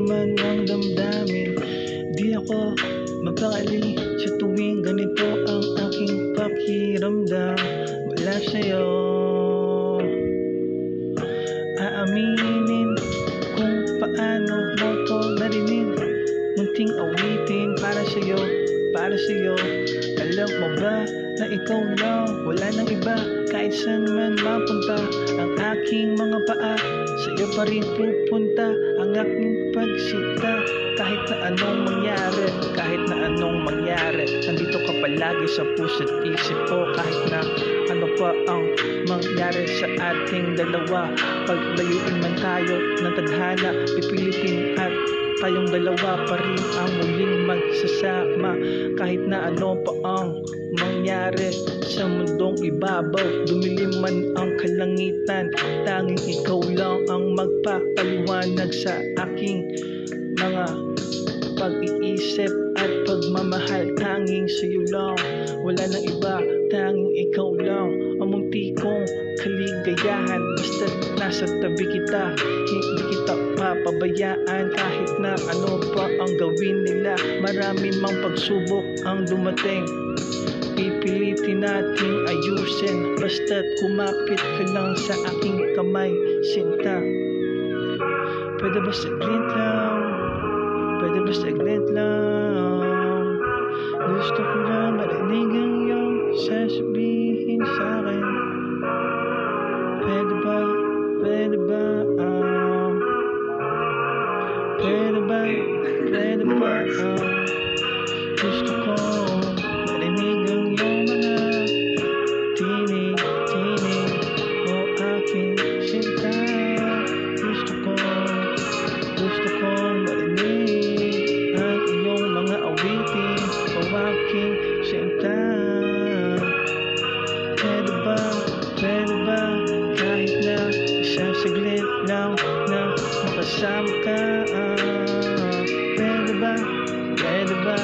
man ang damdamin. Di ako mapakali sa tuwing ganito ang aking pakiramdam. Wala sa'yo aaminin kung paano mo to narinig. Munting awitin para sa'yo, para sa'yo. Alam mo ba na ikaw lang, wala nang iba. Kahit saan man mapunta ang aking mga paa, sa'yo pa rin pupunta ang aking pagsita. Kahit na anong mangyari, kahit na anong mangyari, nandito ka palagi sa puso't isip ko. Kahit na ano pa ang mangyari sa ating dalawa, paglayuin man tayo ng tadhana, pipilitin at tayong dalawa pa rin ang muling magsasama. Kahit na ano pa ang mangyari sa mundong ibabaw, dumilim man ang kalangitan, tanging ikaw lang ang magpapaliwanag sa aking mga pag-iisip at pagmamahal. Tanging sa'yo lang, wala nang iba, tanging ikaw lang ang munti kong kaligayahan. Basta nasa tabi kita, hindi kita papabayaan. Kahit na ano pa ang gawin nila, marami mang pagsubok ang dumating, pipilitin natin ayusin. Basta't kumapit ka lang sa aking kamay, sinta. Pwede ba saglit lang? Pwede ba saglit lang? Gusto ko lang marinig ang iyong sasabihin sa'kin. Pwede ba? Pwede ba? Pwede ba? Pwede ba? Gusto ko marinig ang iyong mga tinig-tinig o aking sinta. Gusto ko marinig ang iyong mga awitin o aking sinta. Pwede ba? Pwede ba? Kahit na isang saglit lang na makasama ka. Pwede ba? Pwede ba?